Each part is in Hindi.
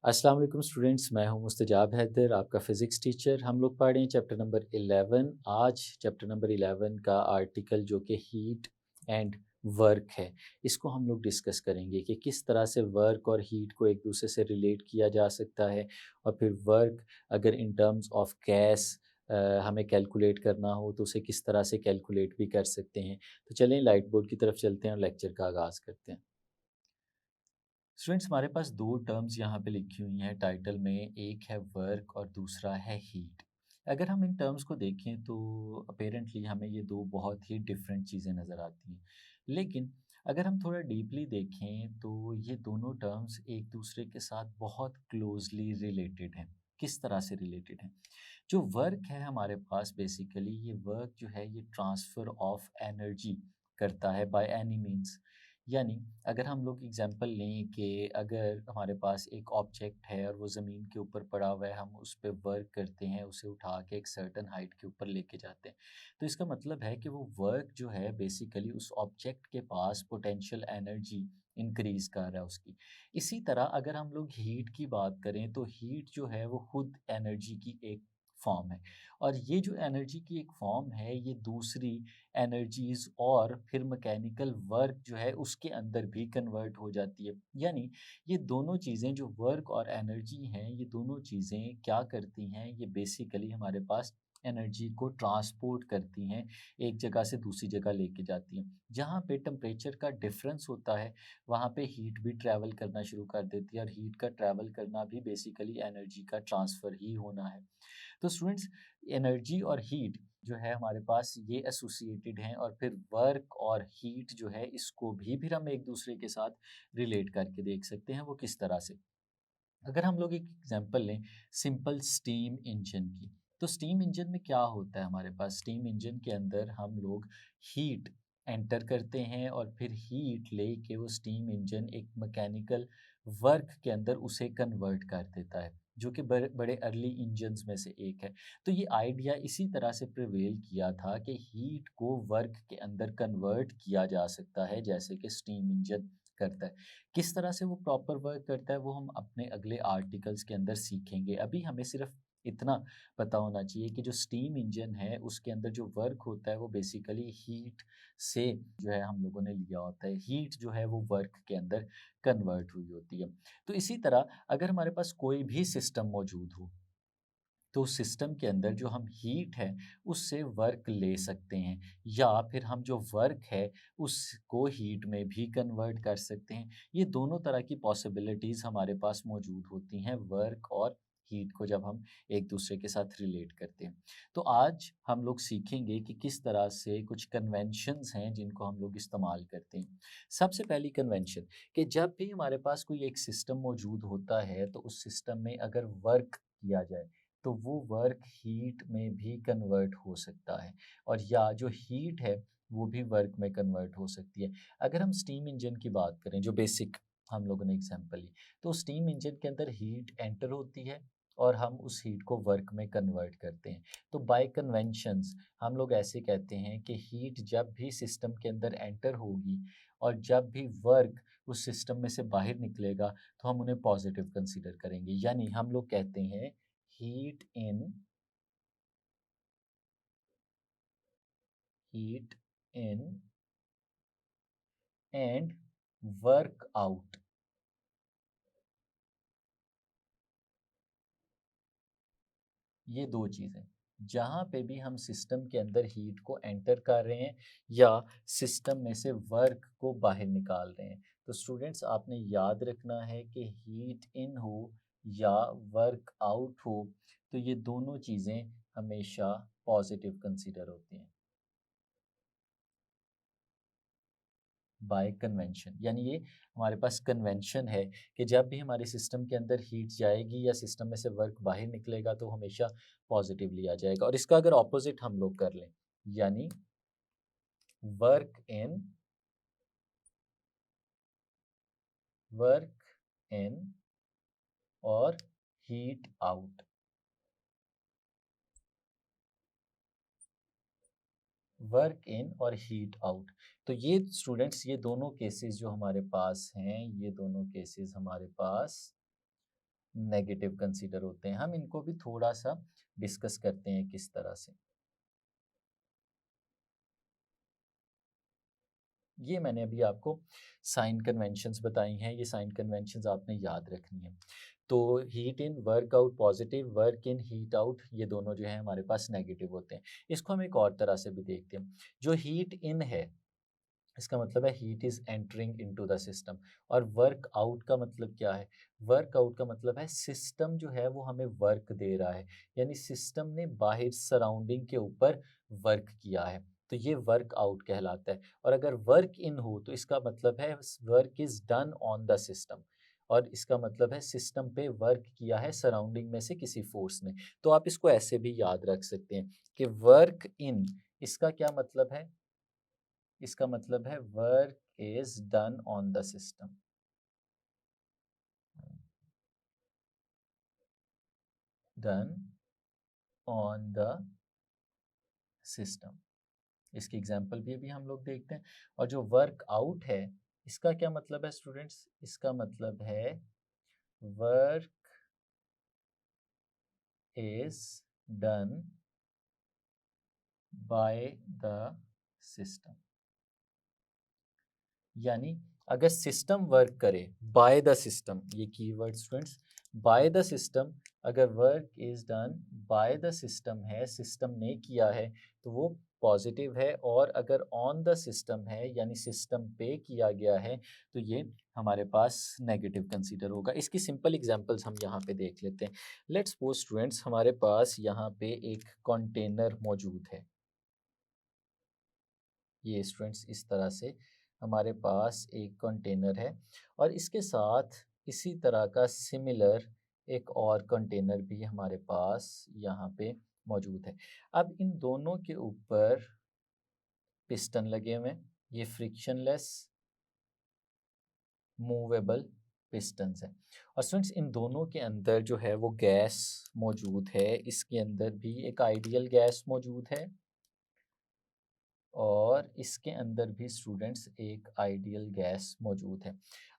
अस्सलाम वालेकुम स्टूडेंट्स, मैं हूं मुस्तजाब हैदर, आपका फ़िज़िक्स टीचर। हम लोग पढ़ रहे हैं चैप्टर नंबर 11। आज चैप्टर नंबर 11 का आर्टिकल जो कि हीट एंड वर्क है, इसको हम लोग डिस्कस करेंगे कि किस तरह से वर्क और हीट को एक दूसरे से रिलेट किया जा सकता है। और फिर वर्क अगर इन टर्म्स ऑफ गैस हमें कैलकुलेट करना हो तो उसे किस तरह से कैलकुलेट भी कर सकते हैं। तो चलें लाइट बोर्ड की तरफ चलते हैं और लेक्चर का आगाज़ करते हैं। स्टूडेंट्स, हमारे पास दो टर्म्स यहाँ पे लिखी हुई हैं टाइटल में, एक है वर्क और दूसरा है हीट। अगर हम इन टर्म्स को देखें तो अपेरेंटली हमें ये दो बहुत ही डिफरेंट चीज़ें नज़र आती हैं, लेकिन अगर हम थोड़ा डीपली देखें तो ये दोनों टर्म्स एक दूसरे के साथ बहुत क्लोजली रिलेटेड हैं। किस तरह से रिलेटेड हैं? जो वर्क है हमारे पास, बेसिकली ये वर्क जो है ये ट्रांसफ़र ऑफ एनर्जी करता है बाय एनी मीन्स। यानी अगर हम लोग एग्जांपल लें कि अगर हमारे पास एक ऑब्जेक्ट है और वो ज़मीन के ऊपर पड़ा हुआ है, हम उस पे वर्क करते हैं, उसे उठा के एक सर्टेन हाइट के ऊपर लेके जाते हैं। तो इसका मतलब है कि वो वर्क जो है बेसिकली उस ऑब्जेक्ट के पास पोटेंशियल एनर्जी इंक्रीज़ कर रहा है उसकी। इसी तरह अगर हम लोग हीट की बात करें तो हीट जो है वो खुद एनर्जी की एक फॉर्म है, और ये जो एनर्जी की एक फॉर्म है ये दूसरी एनर्जीज़ और फिर मैकेनिकल वर्क जो है उसके अंदर भी कन्वर्ट हो जाती है। यानी ये दोनों चीज़ें जो वर्क और एनर्जी हैं, ये दोनों चीज़ें क्या करती हैं, ये बेसिकली हमारे पास एनर्जी को ट्रांसपोर्ट करती हैं, एक जगह से दूसरी जगह लेके जाती हैं। जहाँ पे टेम्परेचर का डिफरेंस होता है, वहाँ पे हीट भी ट्रैवल करना शुरू कर देती है, और हीट का ट्रैवल करना भी बेसिकली एनर्जी का ट्रांसफ़र ही होना है। तो स्टूडेंट्स, एनर्जी और हीट जो है हमारे पास ये एसोसिएटेड हैं, और फिर वर्क और हीट जो है इसको भी फिर हम एक दूसरे के साथ रिलेट करके देख सकते हैं। वो किस तरह से? अगर हम लोग एक एग्जांपल लें सिंपल स्टीम इंजन की, तो स्टीम इंजन में क्या होता है हमारे पास? स्टीम इंजन के अंदर हम लोग हीट एंटर करते हैं, और फिर हीट लेके वो स्टीम इंजन एक मैकेनिकल वर्क के अंदर उसे कन्वर्ट कर देता है, जो कि बड़े बड़े अर्ली इंजन्स में से एक है। तो ये आइडिया इसी तरह से प्रिवेल किया था कि हीट को वर्क के अंदर कन्वर्ट किया जा सकता है, जैसे कि स्टीम इंजन करता है। किस तरह से वो प्रॉपर वर्क करता है वो हम अपने अगले आर्टिकल्स के अंदर सीखेंगे। अभी हमें सिर्फ इतना पता होना चाहिए कि जो स्टीम इंजन है उसके अंदर जो वर्क होता है वो बेसिकली हीट से जो है हम लोगों ने लिया होता है। हीट जो है वो वर्क के अंदर कन्वर्ट हुई होती है। तो इसी तरह अगर हमारे पास कोई भी सिस्टम मौजूद हो, तो सिस्टम के अंदर जो हम हीट है उससे वर्क ले सकते हैं, या फिर हम जो वर्क है उसको हीट में भी कन्वर्ट कर सकते हैं। ये दोनों तरह की पॉसिबिलिटीज़ हमारे पास मौजूद होती हैं वर्क और हीट को जब हम एक दूसरे के साथ रिलेट करते हैं। तो आज हम लोग सीखेंगे कि किस तरह से कुछ कन्वेंशंस हैं जिनको हम लोग इस्तेमाल करते हैं। सबसे पहली कन्वेंशन, कि जब भी हमारे पास कोई एक सिस्टम मौजूद होता है तो उस सिस्टम में अगर वर्क किया जाए तो वो वर्क हीट में भी कन्वर्ट हो सकता है, और या जो हीट है वो भी वर्क में कन्वर्ट हो सकती है। अगर हम स्टीम इंजन की बात करें, जो बेसिक हम लोगों ने एग्जांपल ली, तो स्टीम इंजन के अंदर हीट एंटर होती है और हम उस हीट को वर्क में कन्वर्ट करते हैं। तो बाय कन्वेंशंस हम लोग ऐसे कहते हैं कि हीट जब भी सिस्टम के अंदर एंटर होगी और जब भी वर्क उस सिस्टम में से बाहर निकलेगा, तो हम उन्हें पॉजिटिव कंसीडर करेंगे। यानी हम लोग कहते हैं heat in heat in and work out। ये दो चीज़ें, जहाँ पे भी हम सिस्टम के अंदर हीट को एंटर कर रहे हैं या सिस्टम में से वर्क को बाहर निकाल रहे हैं, तो स्टूडेंट्स आपने याद रखना है कि हीट इन हो या वर्क आउट हो, तो ये दोनों चीज़ें हमेशा पॉजिटिव कंसीडर होती हैं बाय कन्वेंशन। यानी ये हमारे पास कन्वेंशन है कि जब भी हमारे सिस्टम के अंदर हीट जाएगी या सिस्टम में से वर्क बाहर निकलेगा तो हमेशा पॉजिटिव लिया जाएगा। और इसका अगर ऑपोजिट हम लोग कर लें, यानी वर्क इन वर्क इन और हीट आउट, वर्क इन और हीट आउट। तो ये स्टूडेंट्स, ये दोनों केसेस जो हमारे पास हैं, ये दोनों केसेस हमारे पास नेगेटिव कंसीडर होते हैं। हम इनको भी थोड़ा सा डिस्कस करते हैं किस तरह से। ये मैंने अभी आपको साइन कन्वेंशंस बताई हैं, ये साइन कन्वेंशंस आपने याद रखनी है। तो heat in, work out positive, work in, heat out, ये दोनों जो है हमारे पास नेगेटिव होते हैं। इसको हम एक और तरह से भी देखते हैं। जो हीट इन है, इसका मतलब है heat is entering into the system. और वर्क आउट का मतलब क्या है? वर्क आउट का मतलब है सिस्टम जो है वो हमें वर्क दे रहा है, यानी सिस्टम ने बाहर सराउंडिंग के ऊपर वर्क किया है, तो ये वर्क आउट कहलाता है। और अगर वर्क इन हो तो इसका मतलब है work is done on the system, और इसका मतलब है सिस्टम पे वर्क किया है सराउंडिंग में से किसी फोर्स ने। तो आप इसको ऐसे भी याद रख सकते हैं कि वर्क इन, इसका क्या मतलब है? इसका मतलब है work is done on the system, done on the system. इसकी एग्जांपल भी अभी हम लोग देखते हैं। और जो वर्क आउट है, इसका क्या मतलब है स्टूडेंट्स? इसका मतलब है work is done by the system. यानी अगर सिस्टम वर्क करे, बाय द सिस्टम, ये keyword students, by the system, अगर work is done by the system है, सिस्टम ने किया है, तो वो पॉजिटिव है। और अगर ऑन द सिस्टम है, यानी सिस्टम पे किया गया है, तो ये हमारे पास नेगेटिव कंसीडर होगा। इसकी सिंपल एग्जांपल्स हम यहाँ पे देख लेते हैं। लेट्स सपोज स्टूडेंट्स, हमारे पास यहाँ पे एक कंटेनर मौजूद है। ये स्टूडेंट्स इस तरह से हमारे पास एक कंटेनर है, और इसके साथ इसी तरह का सिमिलर एक और कंटेनर भी हमारे पास यहाँ पे मौजूद है। अब इन दोनों के ऊपर पिस्टन लगे हुए हैं, ये फ्रिक्शनलेस मूवेबल पिस्टन्स हैं। और स्टूडेंट्स इन दोनों के अंदर जो है वो गैस मौजूद है, इसके अंदर भी एक आइडियल गैस मौजूद है, और इसके अंदर भी स्टूडेंट्स एक आइडियल गैस मौजूद है।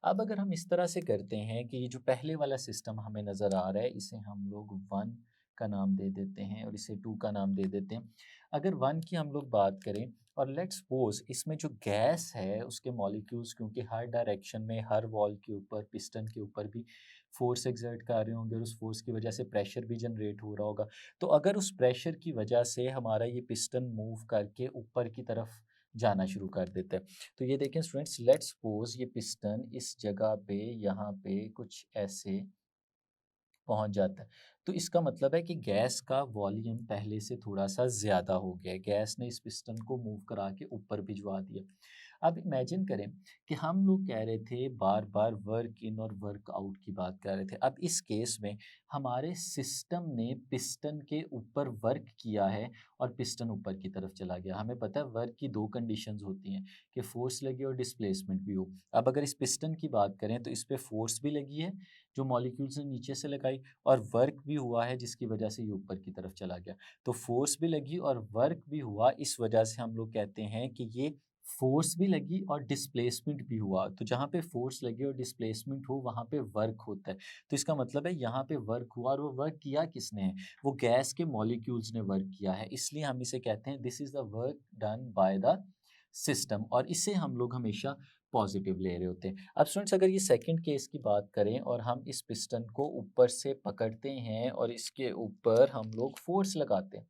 अब अगर हम इस तरह से करते हैं कि ये जो पहले वाला सिस्टम हमें नज़र आ रहा है, इसे हम लोग वन का नाम दे देते हैं और इसे टू का नाम दे देते हैं। अगर वन की हम लोग बात करें, और लेट्स सपोज इसमें जो गैस है उसके मॉलिक्यूल्स, क्योंकि हर डायरेक्शन में हर वॉल के ऊपर, पिस्टन के ऊपर भी फोर्स एक्सर्ट कर रहे होंगे, और उस फोर्स की वजह से प्रेशर भी जनरेट हो रहा होगा। तो अगर उस प्रेशर की वजह से हमारा ये पिस्टन मूव करके ऊपर की तरफ जाना शुरू कर देता है, तो ये देखें स्टूडेंट्स, लेट्स सपोज ये पिस्टन इस जगह पे, यहाँ पे कुछ ऐसे पहुंच जाता है, तो इसका मतलब है कि गैस का वॉल्यूम पहले से थोड़ा सा ज़्यादा हो गया है, गैस ने इस पिस्टन को मूव करा के ऊपर भिजवा दिया। अब इमेजिन करें कि हम लोग कह रहे थे बार बार वर्क इन और वर्क आउट की बात कर रहे थे। अब इस केस में हमारे सिस्टम ने पिस्टन के ऊपर वर्क किया है और पिस्टन ऊपर की तरफ चला गया। हमें पता है वर्क की दो कंडीशंस होती हैं कि फोर्स लगे और डिस्प्लेसमेंट भी हो। अब अगर इस पिस्टन की बात करें तो इस पे फोर्स भी लगी है जो मॉलिक्यूल्स ने नीचे से लगाई, और वर्क भी हुआ है जिसकी वजह से ये ऊपर की तरफ चला गया। तो फोर्स भी लगी और वर्क भी हुआ, इस वजह से हम लोग कहते हैं कि ये फोर्स भी लगी और डिस्प्लेसमेंट भी हुआ। तो जहाँ पे फोर्स लगे और डिस्प्लेसमेंट हो वहाँ पे वर्क होता है। तो इसका मतलब है यहाँ पे वर्क हुआ, और वो वर्क किया किसने है? वो गैस के मॉलिक्यूल्स ने वर्क किया है, इसलिए हम इसे कहते हैं this is the work done by the system, और इसे हम लोग हमेशा पॉजिटिव ले रहे होते हैं। अब स्टूडेंट्स अगर ये सेकंड केस की बात करें और हम इस पिस्टन को ऊपर से पकड़ते हैं और इसके ऊपर हम लोग फोर्स लगाते हैं,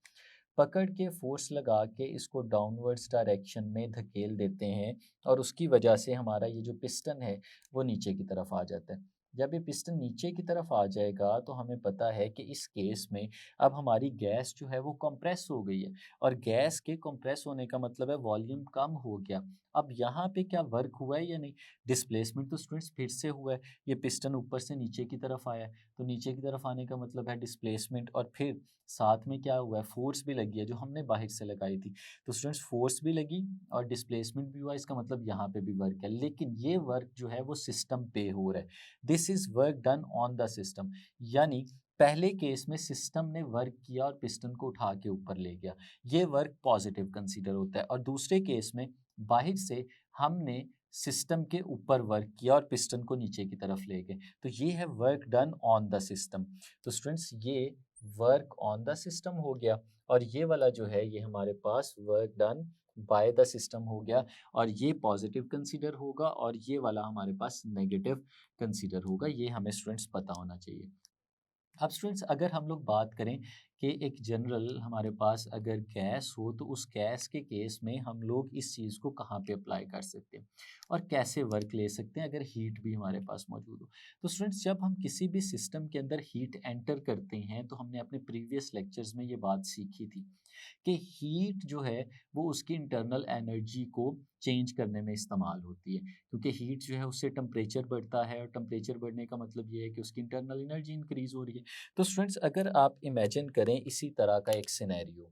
पकड़ के फोर्स लगा के इसको डाउनवर्ड्स डायरेक्शन में धकेल देते हैं, और उसकी वजह से हमारा ये जो पिस्टन है वो नीचे की तरफ आ जाता है। जब ये पिस्टन नीचे की तरफ आ जाएगा तो हमें पता है कि इस केस में अब हमारी गैस जो है वो कंप्रेस हो गई है, और गैस के कंप्रेस होने का मतलब है वॉल्यूम कम हो गया। अब यहाँ पे क्या वर्क हुआ है या नहीं? डिस्प्लेसमेंट तो स्टूडेंट्स फिर से हुआ है, ये पिस्टन ऊपर से नीचे की तरफ आया है, तो नीचे की तरफ आने का मतलब है डिस्प्लेसमेंट, और फिर साथ में क्या हुआ है, फोर्स भी लगी है जो हमने बाहर से लगाई थी। तो स्टूडेंट्स फोर्स भी लगी और डिस्प्लेसमेंट भी हुआ, इसका मतलब यहाँ पे भी वर्क है, लेकिन ये वर्क जो है वो सिस्टम पे हो रहा है। This is work done on the system, यानी पहले केस में सिस्टम ने वर्क किया और पिस्टन को उठा के ऊपर ले गया, ये वर्क पॉजिटिव कंसीडर होता है। और दूसरे केस में बाहर से हमने सिस्टम के ऊपर वर्क किया और पिस्टन को नीचे की तरफ ले गए, तो ये है work done on the system. तो स्टूडेंट्स ये वर्क ऑन द सिस्टम हो गया, और ये वाला जो है ये हमारे पास work done by the system हो गया, और ये पॉजिटिव कंसीडर होगा और ये वाला हमारे पास नेगेटिव कंसीडर होगा। ये हमें स्टूडेंट्स पता होना चाहिए। अब स्टूडेंट्स अगर हम लोग बात करें कि एक जनरल हमारे पास अगर गैस हो, तो उस गैस के केस में हम लोग इस चीज़ को कहाँ पे अप्लाई कर सकते हैं और कैसे वर्क ले सकते हैं अगर हीट भी हमारे पास मौजूद हो। तो स्टूडेंट्स जब हम किसी भी सिस्टम के अंदर हीट एंटर करते हैं, तो हमने अपने प्रीवियस लेक्चर्स में ये बात सीखी थी कि हीट जो है वो उसकी इंटरनल एनर्जी को चेंज करने में इस्तेमाल होती है, क्योंकि हीट जो है उससे टेम्परेचर बढ़ता है, और टेम्परेचर बढ़ने का मतलब ये है कि उसकी इंटरनल एनर्जी इंक्रीज हो रही है। तो स्टूडेंट्स अगर आप इमेजिन करें इसी तरह का एक सिनेरियो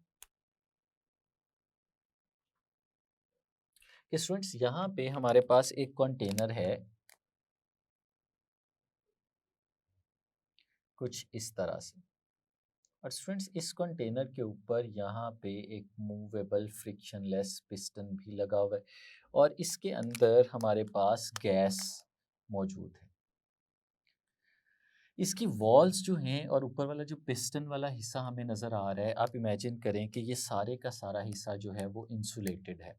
कि स्टूडेंट्स यहाँ पे हमारे पास एक कंटेनर है कुछ इस तरह से, और स्टूडेंट्स इस कंटेनर के ऊपर यहाँ पे एक मूवेबल फ्रिक्शनलेस पिस्टन भी लगा हुआ है, और इसके अंदर हमारे पास गैस मौजूद है। इसकी वॉल्स जो हैं और ऊपर वाला जो पिस्टन वाला हिस्सा हमें नज़र आ रहा है, आप इमेजिन करें कि ये सारे का सारा हिस्सा जो है वो इंसुलेटेड है।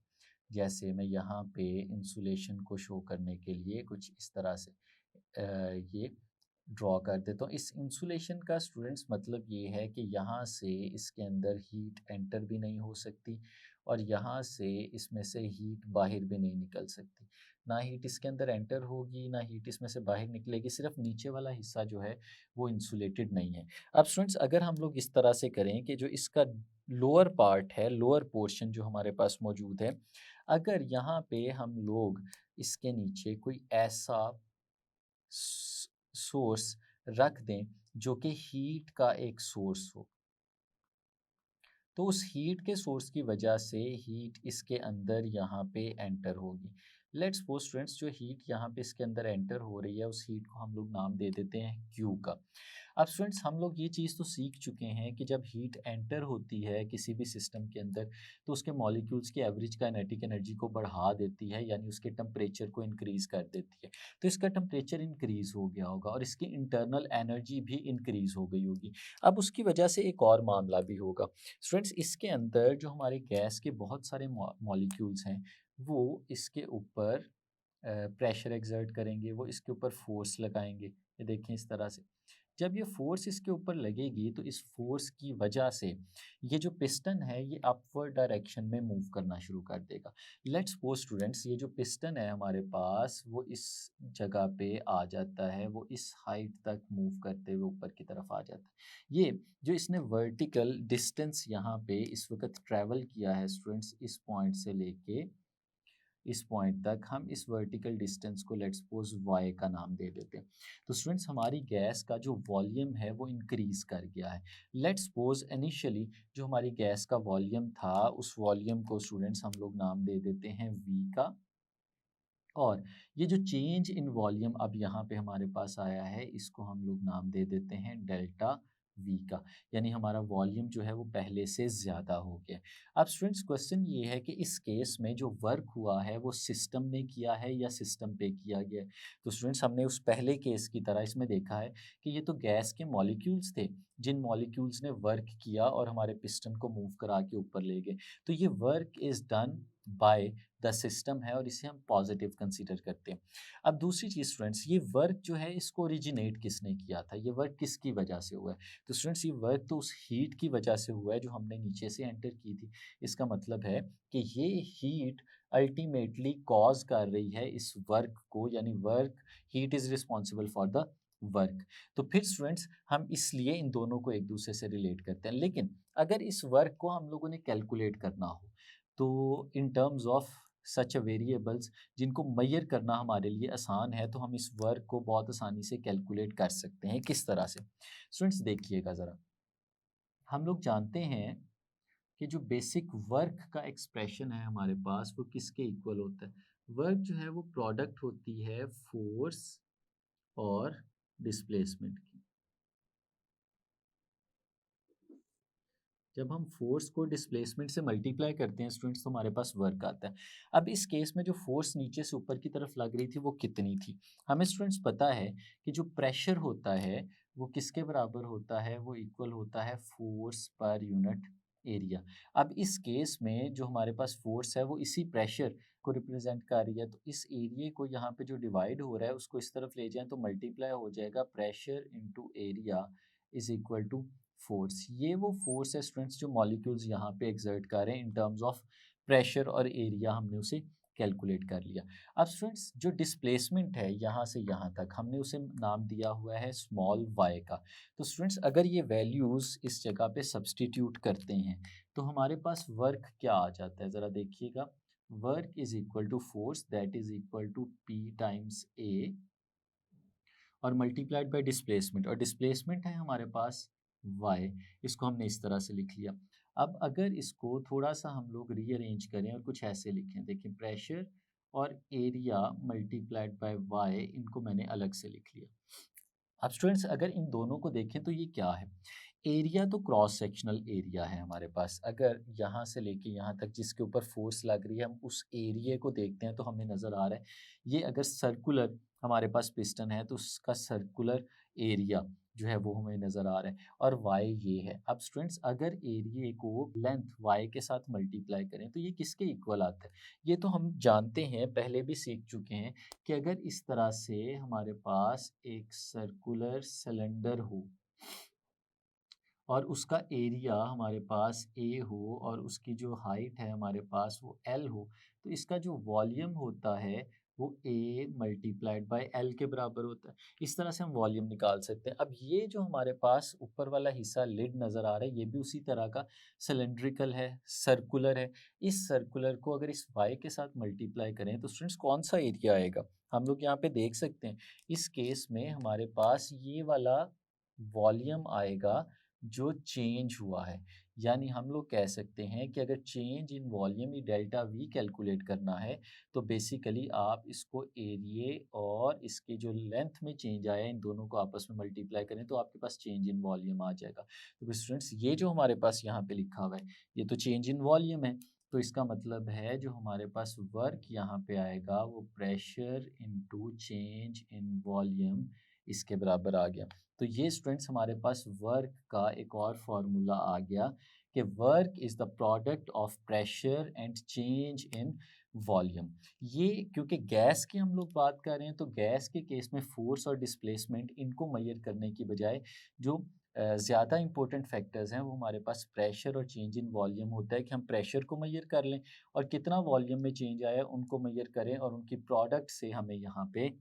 जैसे मैं यहाँ पे इंसुलेशन को शो करने के लिए कुछ इस तरह से ये ड्रॉ कर देता हूँ। इस इंसुलेशन का स्टूडेंट्स मतलब ये है कि यहाँ से इसके अंदर हीट एंटर भी नहीं हो सकती, और यहाँ से इसमें से हीट बाहर भी नहीं निकल सकती। ना हीट इसके अंदर एंटर होगी, ना हीट इसमें से बाहर निकलेगी, सिर्फ नीचे वाला हिस्सा जो है वो इंसुलेटेड नहीं है। अब स्टूडेंट्स अगर हम लोग इस तरह से करें कि जो इसका लोअर पार्ट है, लोअर पोर्शन जो हमारे पास मौजूद है, अगर यहाँ पे हम लोग इसके नीचे कोई ऐसा सोर्स रख दें जो कि हीट का एक सोर्स हो, तो उस हीट के सोर्स की वजह से हीट इसके अंदर यहाँ पे एंटर होगी। लेट्स सपोज स्टूडेंट्स जो हीट यहाँ पे इसके अंदर एंटर हो रही है, उस हीट को हम लोग नाम दे देते हैं क्यू का। अब स्टूडेंट्स हम लोग ये चीज़ तो सीख चुके हैं कि जब हीट एंटर होती है किसी भी सिस्टम के अंदर, तो उसके मॉलिक्यूल्स की एवरेज काइनेटिक एनर्जी को बढ़ा देती है, यानी उसके टेम्परेचर को इंक्रीज़ कर देती है। तो इसका टेम्परेचर इंक्रीज़ हो गया होगा और इसकी इंटरनल एनर्जी भी इंक्रीज़ हो गई होगी। अब उसकी वजह से एक और मामला भी होगा। स्टूडेंट्स इसके अंदर जो हमारे गैस के बहुत सारे मॉलिक्यूल्स हैं, वो इसके ऊपर प्रेशर एक्सर्ट करेंगे, वो इसके ऊपर फोर्स लगाएंगे। ये देखें इस तरह से, जब ये फोर्स इसके ऊपर लगेगी तो इस फोर्स की वजह से ये जो पिस्टन है ये अपवर्ड डायरेक्शन में मूव करना शुरू कर देगा। लेट्स सपोज स्टूडेंट्स ये जो पिस्टन है हमारे पास वो इस जगह पे आ जाता है, वो इस हाइट तक मूव करते हुए ऊपर की तरफ आ जाता है। ये जो इसने वर्टिकल डिस्टेंस यहाँ पे इस वक्त ट्रैवल किया है स्टूडेंट्स, इस पॉइंट से लेके इस पॉइंट तक, हम इस वर्टिकल डिस्टेंस को लेट्स सपोज वाई का नाम दे देते हैं। तो स्टूडेंट्स हमारी गैस का जो वॉल्यूम है वो इंक्रीज कर गया है। लेट्स सपोज इनिशियली जो हमारी गैस का वॉल्यूम था, उस वॉल्यूम को स्टूडेंट्स हम लोग नाम दे देते हैं वी का, और ये जो चेंज इन वॉल्यूम अब यहाँ पे हमारे पास आया है, इसको हम लोग नाम दे देते हैं डेल्टा वी का, यानी हमारा वॉल्यूम जो है वो पहले से ज़्यादा हो गया। अब स्टूडेंट्स क्वेश्चन ये है कि इस केस में जो वर्क हुआ है वो सिस्टम ने किया है या सिस्टम पे किया गया है। तो स्टूडेंट्स हमने उस पहले केस की तरह इसमें देखा है कि ये तो गैस के मॉलिक्यूल्स थे, जिन मॉलिक्यूल्स ने वर्क किया और हमारे पिस्टन को मूव करा के ऊपर ले गए। तो ये work is done by the system है, और इसे हम पॉजिटिव कंसीडर करते हैं। अब दूसरी चीज़ स्टूडेंट्स, ये वर्क जो है इसको ओरिजिनेट किसने किया था, ये वर्क किसकी वजह से हुआ है? तो स्टूडेंट्स ये वर्क तो उस हीट की वजह से हुआ है जो हमने नीचे से एंटर की थी। इसका मतलब है कि ये हीट अल्टीमेटली कॉज कर रही है इस वर्क को, यानी work, heat is responsible for the work. तो फिर स्टूडेंट्स हम इसलिए इन दोनों को एक दूसरे से रिलेट करते हैं। लेकिन अगर इस वर्क को हम लोगों ने कैलकुलेट करना हो, तो in terms of such variables जिनको मेजर करना हमारे लिए आसान है, तो हम इस वर्क को बहुत आसानी से कैलकुलेट कर सकते हैं। किस तरह से? स्टूडेंट्स देखिएगा ज़रा, हम लोग जानते हैं कि जो बेसिक वर्क का एक्सप्रेशन है हमारे पास वो किसके इक्वल होता है? वर्क जो है वो प्रोडक्ट होती है फोर्स और डिस्प्लेसमेंट की। जब हम फोर्स को डिस्प्लेसमेंट से मल्टीप्लाई करते हैं स्टूडेंट्स तो हमारे पास वर्क आता है। अब इस केस में जो फोर्स नीचे से ऊपर की तरफ लग रही थी वो कितनी थी? हमें स्टूडेंट्स पता है कि जो प्रेशर होता है वो किसके बराबर होता है? वो इक्वल होता है फोर्स पर यूनिट एरिया। अब इस केस में जो हमारे पास फोर्स है वो इसी प्रेशर को रिप्रेजेंट कर रही है, तो इस एरिया को यहाँ पे जो डिवाइड हो रहा है उसको इस तरफ ले जाएं तो मल्टीप्लाई हो जाएगा pressure into area is equal to force. ये वो फोर्स है स्टूडेंट्स जो मॉलिक्यूल्स यहाँ पे एक्सर्ट कर रहे हैं इन टर्म्स ऑफ प्रेशर और एरिया, हमने उसे कैलकुलेट कर लिया। अब स्टूडेंट्स जो डिस्प्लेसमेंट है यहाँ से यहाँ तक हमने उसे नाम दिया हुआ है स्मॉल वाई का। तो स्टूडेंट्स अगर ये वैल्यूज़ इस जगह पे सब्सटीट्यूट करते हैं तो हमारे पास वर्क क्या आ जाता है, ज़रा देखिएगा। Work is equal to force that is equal to P times A और मल्टीप्लाइड बाय डिस्प्लेसमेंट, और डिस्प्लेसमेंट है हमारे पास y। इसको हमने इस तरह से लिख लिया। अब अगर इसको थोड़ा सा हम लोग रीअरेंज करें और कुछ ऐसे लिखें, देखिए प्रेशर और एरिया मल्टीप्लाइड बाय y, इनको मैंने अलग से लिख लिया। अब स्टूडेंट्स अगर इन दोनों को देखें तो ये क्या है? एरिया तो क्रॉस सेक्शनल एरिया है हमारे पास। अगर यहाँ से लेके यहाँ तक जिसके ऊपर फोर्स लग रही है हम उस एरिया को देखते हैं तो हमें नज़र आ रहा है ये अगर सर्कुलर हमारे पास पिस्टन है तो उसका सर्कुलर एरिया जो है वो हमें नज़र आ रहा है और वाई ये है। अब स्टूडेंट्स अगर एरिया को लेंथ वाई के साथ मल्टीप्लाई करें तो ये किसके इक्वल आता है? ये तो हम जानते हैं, पहले भी सीख चुके हैं कि अगर इस तरह से हमारे पास एक सर्कुलर सिलेंडर हो और उसका एरिया हमारे पास ए हो और उसकी जो हाइट है हमारे पास वो एल हो, तो इसका जो वॉल्यूम होता है वो ए मल्टीप्लाइड बाय एल के बराबर होता है। इस तरह से हम वॉल्यूम निकाल सकते हैं। अब ये जो हमारे पास ऊपर वाला हिस्सा लिड नज़र आ रहा है ये भी उसी तरह का सिलेंड्रिकल है, सर्कुलर है। इस सर्कुलर को अगर इस वाई के साथ मल्टीप्लाई करें तो स्टूडेंट्स कौन सा एरिया आएगा? हम लोग यहाँ पे देख सकते हैं इस केस में हमारे पास ये वाला वॉल्यूम आएगा जो चेंज हुआ है। यानी हम लोग कह सकते हैं कि अगर change in volume he delta we calculate करना है तो बेसिकली आप इसको एरिए और इसके जो लेंथ में चेंज आया है इन दोनों को आपस में मल्टीप्लाई करें तो आपके पास चेंज इन वॉल्यूम आ जाएगा। तो स्टूडेंट्स ये जो हमारे पास यहाँ पे लिखा हुआ है ये तो चेंज इन वॉल्यूम है, तो इसका मतलब है जो हमारे पास वर्क यहाँ पे आएगा वो pressure into change in volume इसके बराबर आ गया। तो ये स्टूडेंट्स हमारे पास वर्क का एक और फार्मूला आ गया कि work is the product of pressure and change in volume. ये क्योंकि गैस की हम लोग बात कर रहे हैं तो गैस के केस में फोर्स और डिस्प्लेसमेंट इनको मेजर करने की बजाय जो ज़्यादा इंपॉर्टेंट फैक्टर्स हैं वो हमारे पास प्रेशर और चेंज इन वॉल्यूम होता है कि हम प्रेशर को मेजर कर लें और कितना वॉल्यूम में चेंज आया है उनको मेजर करें और उनकी प्रोडक्ट से हमें यहाँ पे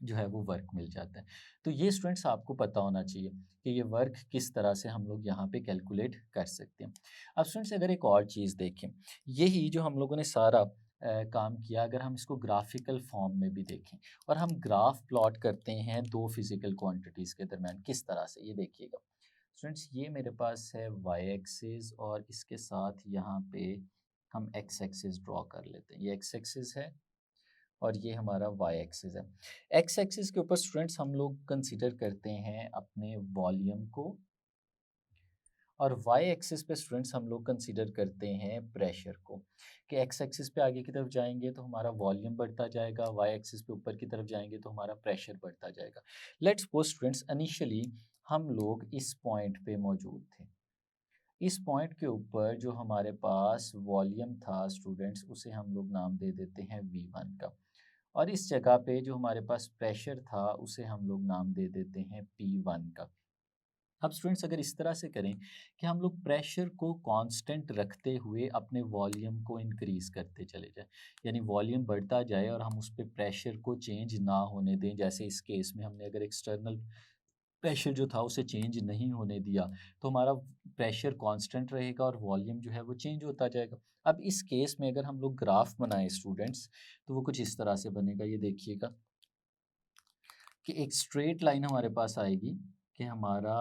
जो है वो वर्क मिल जाता है। तो ये स्टूडेंट्स आपको पता होना चाहिए कि ये वर्क किस तरह से हम लोग यहाँ पे कैलकुलेट कर सकते हैं। अब स्टूडेंट्स अगर एक और चीज़ देखें, यही जो हम लोगों ने सारा काम किया अगर हम इसको ग्राफिकल फॉर्म में भी देखें और हम ग्राफ प्लॉट करते हैं दो फिजिकल क्वांटिटीज़ के दरमियान किस तरह से, ये देखिएगा। स्टूडेंट्स ये मेरे पास है वाई एक्सिस और इसके साथ यहाँ पे हम एक्स एक्सिस ड्रॉ कर लेते हैं। ये एक्स एक्सिस है और ये हमारा वाई एक्सिस है। एक्स एक्सिस के ऊपर स्टूडेंट्स हम लोग कंसीडर करते हैं अपने वॉल्यूम को और वाई एक्सिस पे स्टूडेंट्स हम लोग कंसीडर करते हैं प्रेशर को। कि एक्स एक्सिस पे आगे की तरफ जाएंगे तो हमारा वॉल्यूम बढ़ता जाएगा, वाई एक्सिस पे ऊपर की तरफ जाएंगे तो हमारा प्रेशर बढ़ता जाएगा। लेट्स सपोज स्टूडेंट्स इनिशियली हम लोग इस पॉइंट पे मौजूद थे। इस पॉइंट के ऊपर जो हमारे पास वॉल्यूम था स्टूडेंट्स उसे हम लोग नाम दे देते हैं V1 का और इस जगह पे जो हमारे पास प्रेशर था उसे हम लोग नाम दे देते हैं P1 का। अब स्टूडेंट्स अगर इस तरह से करें कि हम लोग प्रेशर को कांस्टेंट रखते हुए अपने वॉल्यूम को इंक्रीज करते चले जाएं, यानी वॉल्यूम बढ़ता जाए और हम उस पर प्रेशर को चेंज ना होने दें। जैसे इस केस में हमने अगर एक्सटर्नल प्रेशर जो था उसे चेंज नहीं होने दिया तो हमारा प्रेशर कांस्टेंट रहेगा और वॉल्यूम जो है वो चेंज होता जाएगा। अब इस केस में अगर हम लोग ग्राफ बनाएं स्टूडेंट्स तो वो कुछ इस तरह से बनेगा, ये देखिएगा कि एक स्ट्रेट लाइन हमारे पास आएगी कि हमारा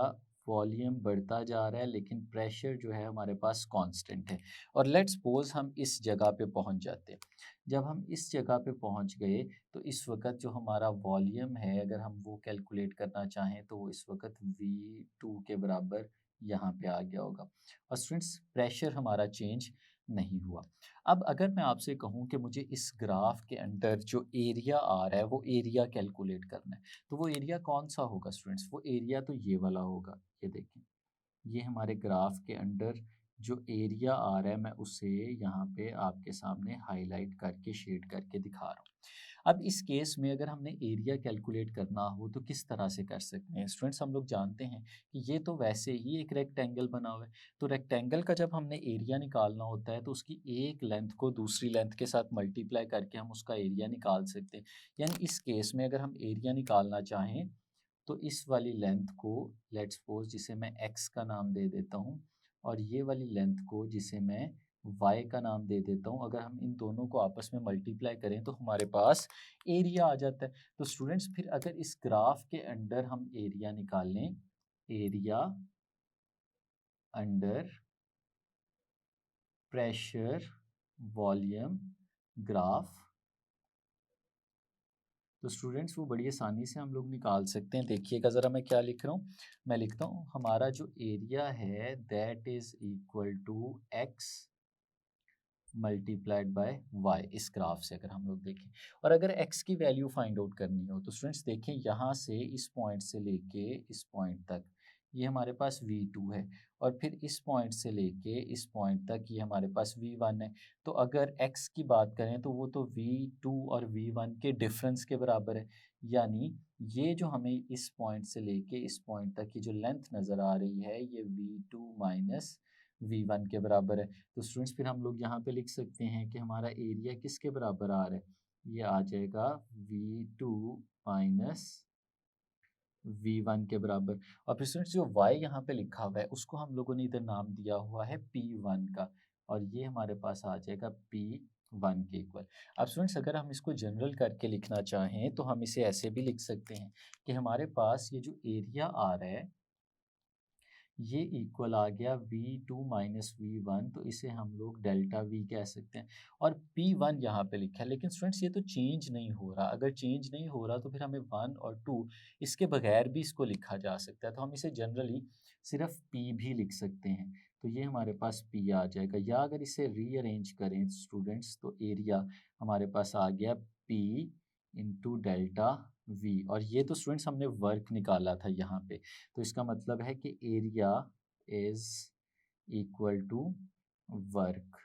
वॉल्यूम बढ़ता जा रहा है लेकिन प्रेशर जो है हमारे पास कांस्टेंट है। और लेट्स सपोज हम इस जगह पे पहुंच जाते हैं। जब हम इस जगह पे पहुंच गए तो इस वक्त जो हमारा वॉल्यूम है अगर हम वो कैलकुलेट करना चाहें तो वो इस वक्त V2 के बराबर यहाँ पे आ गया होगा। और स्टूडेंट्स प्रेशर हमारा चेंज नहीं हुआ। अब अगर मैं आपसे कहूँ कि मुझे इस ग्राफ के अंदर जो एरिया आ रहा है वो एरिया कैलकुलेट करना है, तो वो एरिया कौन सा होगा स्टूडेंट्स? वो एरिया तो ये वाला होगा, ये देखें, ये हमारे ग्राफ के अंदर जो एरिया आ रहा है मैं उसे यहाँ पे आपके सामने हाईलाइट करके शेड करके दिखा रहा हूँ। अब इस केस में अगर हमने एरिया कैलकुलेट करना हो तो किस तरह से कर सकते हैं स्टूडेंट्स? हम लोग जानते हैं कि ये तो वैसे ही एक रेक्टेंगल बना हुआ है, तो रेक्टेंगल का जब हमने एरिया निकालना होता है तो उसकी एक लेंथ को दूसरी लेंथ के साथ मल्टीप्लाई करके हम उसका एरिया निकाल सकते हैं। यानी इस केस में अगर हम एरिया निकालना चाहें तो इस वाली लेंथ को, लेट्स सपोज जिसे मैं x का नाम दे देता हूँ, और ये वाली लेंथ को जिसे मैं y का नाम दे देता हूँ, अगर हम इन दोनों को आपस में मल्टीप्लाई करें तो हमारे पास एरिया आ जाता है। तो स्टूडेंट्स फिर अगर इस ग्राफ के अंडर हम एरिया निकालें, area under pressure volume graph, तो स्टूडेंट्स वो बड़ी आसानी से हम लोग निकाल सकते हैं। देखिएगा ज़रा मैं क्या लिख रहा हूँ, मैं लिखता हूँ हमारा जो एरिया है that is equal to X multiplied by Y. इस ग्राफ से अगर हम लोग देखें और अगर x की वैल्यू फाइंड आउट करनी हो तो स्टूडेंट्स देखें यहाँ से इस पॉइंट से लेके इस पॉइंट तक ये हमारे पास v2 है, और फिर इस पॉइंट से लेके इस पॉइंट तक ये हमारे पास v1 है। तो अगर x की बात करें तो वो तो v2 और v1 के डिफरेंस के बराबर है। यानी ये जो हमें इस पॉइंट से लेके इस पॉइंट तक की जो लेंथ नज़र आ रही है ये v2 माइनस v1 के बराबर है। तो स्टूडेंट्स फिर हम लोग यहाँ पे लिख सकते हैं कि हमारा एरिया किसके बराबर आ रहा है, ये आ जाएगा v2 माइनस v1 के बराबर। और फिर स्टूडेंट्स जो y यहाँ पे लिखा हुआ है उसको हम लोगों ने इधर नाम दिया हुआ है p1 का, और ये हमारे पास आ जाएगा p1 के इक्वल। अब स्टूडेंट्स अगर हम इसको जनरल करके लिखना चाहें तो हम इसे ऐसे भी लिख सकते हैं कि हमारे पास ये जो एरिया आ रहा है ये इक्वल आ गया v2 माइनस v1, तो इसे हम लोग डेल्टा v कह सकते हैं। और p1 यहाँ पे लिखा है, लेकिन स्टूडेंट्स ये तो चेंज नहीं हो रहा। अगर चेंज नहीं हो रहा तो फिर हमें 1 और 2 इसके बगैर भी इसको लिखा जा सकता है, तो हम इसे जनरली सिर्फ p भी लिख सकते हैं। तो ये हमारे पास p आ जाएगा, या अगर इसे रीअरेंज करें स्टूडेंट्स तो एरिया हमारे पास आ गया p इंटू डेल्टा v। और ये तो स्टूडेंट्स हमने वर्क निकाला था यहाँ पे, तो इसका मतलब है कि area is equal to work.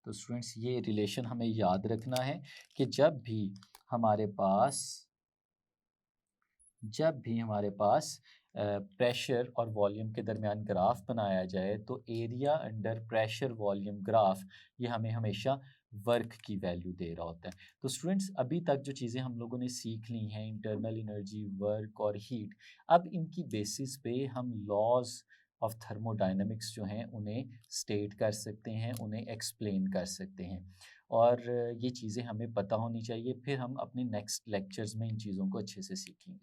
तो स्टूडेंट्स ये रिलेशन हमें याद रखना है कि जब भी हमारे पास प्रेशर और वॉल्यूम के दरमियान ग्राफ बनाया जाए तो area under pressure volume graph ये हमें हमेशा वर्क की वैल्यू दे रहा होता है। तो स्टूडेंट्स अभी तक जो चीज़ें हम लोगों ने सीख ली हैं, इंटरनल एनर्जी, वर्क और हीट, अब इनकी बेसिस पे हम लॉज ऑफ थर्मोडायनेमिक्स जो हैं उन्हें स्टेट कर सकते हैं, उन्हें एक्सप्लेन कर सकते हैं। और ये चीज़ें हमें पता होनी चाहिए, फिर हम अपने नेक्स्ट लेक्चर्स में इन चीज़ों को अच्छे से सीखेंगे।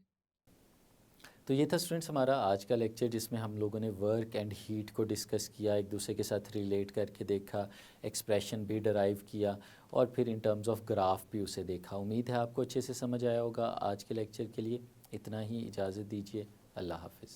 तो ये था स्टूडेंट्स हमारा आज का लेक्चर, जिसमें हम लोगों ने वर्क एंड हीट को डिस्कस किया, एक दूसरे के साथ रिलेट करके देखा, एक्सप्रेशन भी डराइव किया और फिर इन टर्म्स ऑफ ग्राफ भी उसे देखा। उम्मीद है आपको अच्छे से समझ आया होगा। आज के लेक्चर के लिए इतना ही, इजाज़त दीजिए। अल्लाह हाफिज़।